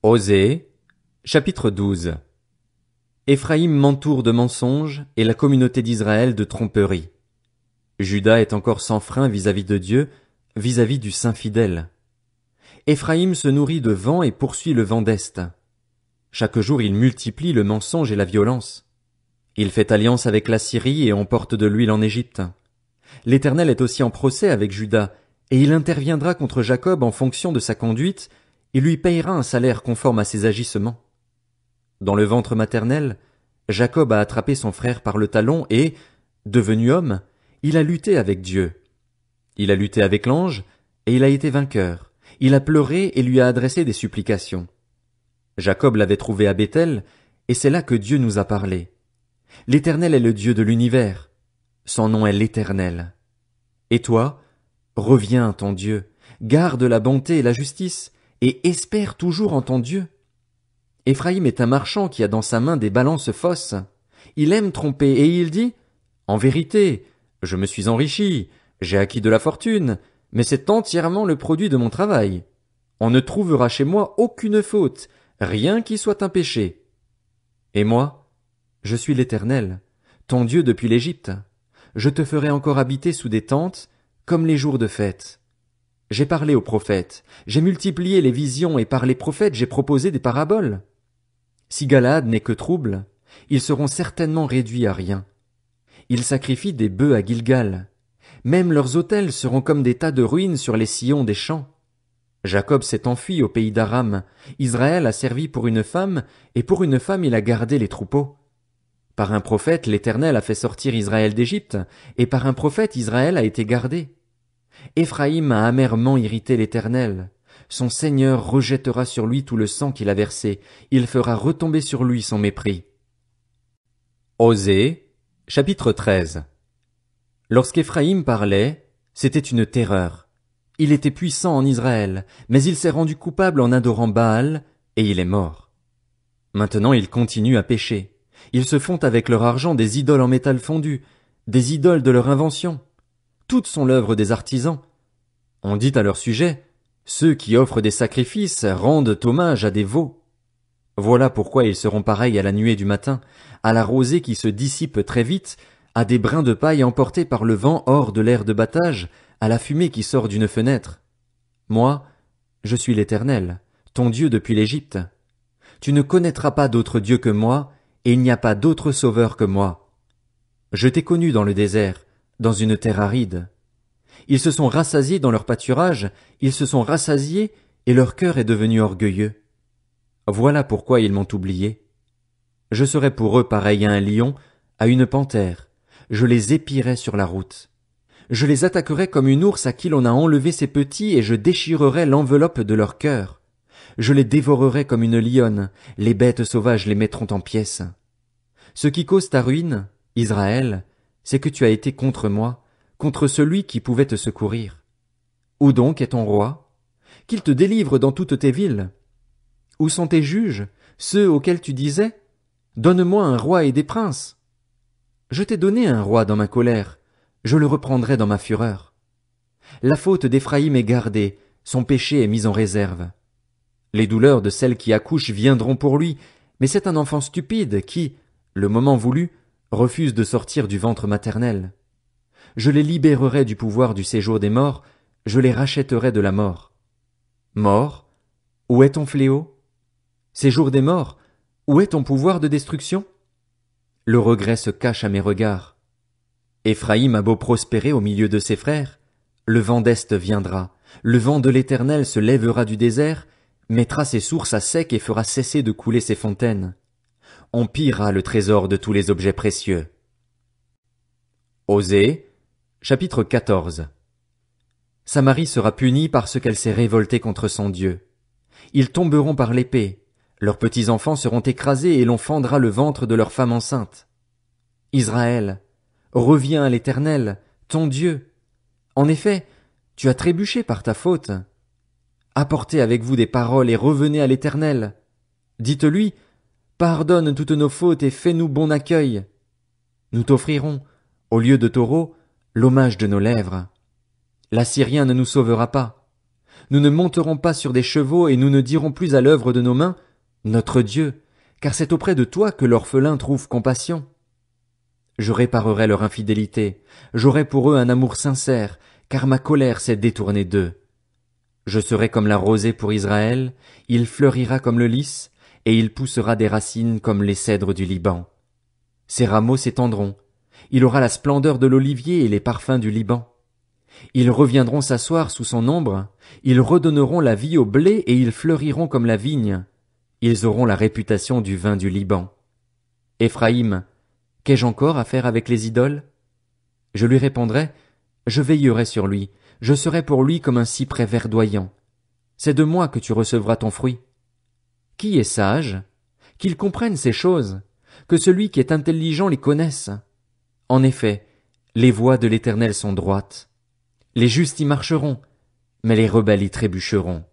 Osée, chapitre 12. Éphraïm m'entoure de mensonges et la communauté d'Israël de tromperies. Juda est encore sans frein vis-à-vis de Dieu, vis-à-vis du Saint fidèle. Éphraïm se nourrit de vent et poursuit le vent d'Est. Chaque jour il multiplie le mensonge et la violence. Il fait alliance avec la Syrie et emporte de l'huile en Égypte. L'Éternel est aussi en procès avec Juda, et il interviendra contre Jacob en fonction de sa conduite, et lui payera un salaire conforme à ses agissements. Dans le ventre maternel, Jacob a attrapé son frère par le talon et, devenu homme, il a lutté avec Dieu. Il a lutté avec l'ange, et il a été vainqueur. Il a pleuré et lui a adressé des supplications. Jacob l'avait trouvé à Béthel, et c'est là que Dieu nous a parlé. L'Éternel est le Dieu de l'univers. Son nom est l'Éternel. Et toi, reviens à ton Dieu, garde la bonté et la justice, et espère toujours en ton Dieu. Éphraïm est un marchand qui a dans sa main des balances fausses. Il aime tromper, et il dit, « En vérité, je me suis enrichi, j'ai acquis de la fortune, mais c'est entièrement le produit de mon travail. On ne trouvera chez moi aucune faute, rien qui soit un péché. Et moi, je suis l'Éternel, ton Dieu depuis l'Égypte. Je te ferai encore habiter sous des tentes, comme les jours de fête. J'ai parlé aux prophètes, j'ai multiplié les visions et par les prophètes j'ai proposé des paraboles. Si Galaad n'est que trouble, ils seront certainement réduits à rien. Ils sacrifient des bœufs à Gilgal. Même leurs autels seront comme des tas de ruines sur les sillons des champs. Jacob s'est enfui au pays d'Aram. Israël a servi pour une femme, et pour une femme il a gardé les troupeaux. Par un prophète l'Éternel a fait sortir Israël d'Égypte, et par un prophète Israël a été gardé. Éphraïm a amèrement irrité l'Éternel. Son Seigneur rejettera sur lui tout le sang qu'il a versé. Il fera retomber sur lui son mépris. Osée, chapitre 13. Lorsqu'Éphraïm parlait, c'était une terreur. Il était puissant en Israël, mais il s'est rendu coupable en adorant Baal, et il est mort. Maintenant ils continuent à pécher. Ils se font avec leur argent des idoles en métal fondu, des idoles de leur invention. Toutes sont l'œuvre des artisans. On dit à leur sujet, ceux qui offrent des sacrifices rendent hommage à des veaux. Voilà pourquoi ils seront pareils à la nuée du matin, à la rosée qui se dissipe très vite, à des brins de paille emportés par le vent hors de l'air de battage, à la fumée qui sort d'une fenêtre. Moi, je suis l'Éternel, ton Dieu depuis l'Égypte. Tu ne connaîtras pas d'autre Dieu que moi, et il n'y a pas d'autre sauveur que moi. Je t'ai connu dans le désert, dans une terre aride. Ils se sont rassasiés dans leur pâturage, ils se sont rassasiés, et leur cœur est devenu orgueilleux. Voilà pourquoi ils m'ont oublié. Je serai pour eux pareil à un lion, à une panthère. Je les épierai sur la route. Je les attaquerai comme une ours à qui l'on a enlevé ses petits, et je déchirerai l'enveloppe de leur cœur. Je les dévorerai comme une lionne, les bêtes sauvages les mettront en pièces. Ce qui cause ta ruine, Israël, c'est que tu as été contre moi, contre celui qui pouvait te secourir. Où donc est ton roi? Qu'il te délivre dans toutes tes villes. Où sont tes juges, ceux auxquels tu disais, donne-moi un roi et des princes? Je t'ai donné un roi dans ma colère, je le reprendrai dans ma fureur. La faute d'Éphraïm est gardée, son péché est mis en réserve. Les douleurs de celle qui accouche viendront pour lui, mais c'est un enfant stupide qui, le moment voulu, refuse de sortir du ventre maternel. Je les libérerai du pouvoir du séjour des morts, je les rachèterai de la mort. Mort, où est ton fléau? Séjour des morts, où est ton pouvoir de destruction? Le regret se cache à mes regards. Éphraïm a beau prospérer au milieu de ses frères, le vent d'Est viendra, le vent de l'Éternel se lèvera du désert, mettra ses sources à sec et fera cesser de couler ses fontaines. On pillera le trésor de tous les objets précieux. Osée, chapitre 14. Samarie sera punie parce qu'elle s'est révoltée contre son Dieu. Ils tomberont par l'épée, leurs petits-enfants seront écrasés et l'on fendra le ventre de leurs femmes enceintes. Israël, reviens à l'Éternel, ton Dieu. En effet, tu as trébuché par ta faute. Apportez avec vous des paroles et revenez à l'Éternel. Dites-lui, pardonne toutes nos fautes et fais-nous bon accueil. Nous t'offrirons, au lieu de taureaux, l'hommage de nos lèvres. L'Assyrien ne nous sauvera pas. Nous ne monterons pas sur des chevaux et nous ne dirons plus à l'œuvre de nos mains, Notre Dieu, car c'est auprès de toi que l'orphelin trouve compassion. Je réparerai leur infidélité, j'aurai pour eux un amour sincère, car ma colère s'est détournée d'eux. Je serai comme la rosée pour Israël, il fleurira comme le lys, et il poussera des racines comme les cèdres du Liban. Ses rameaux s'étendront, il aura la splendeur de l'olivier et les parfums du Liban. Ils reviendront s'asseoir sous son ombre, ils redonneront la vie au blé et ils fleuriront comme la vigne. Ils auront la réputation du vin du Liban. Éphraïm, qu'ai-je encore à faire avec les idoles? Je lui répondrai, je veillerai sur lui, je serai pour lui comme un cyprès verdoyant. C'est de moi que tu recevras ton fruit. Qui est sage? Qu'il comprenne ces choses, que celui qui est intelligent les connaisse. En effet, les voies de l'Éternel sont droites. Les justes y marcheront, mais les rebelles y trébucheront.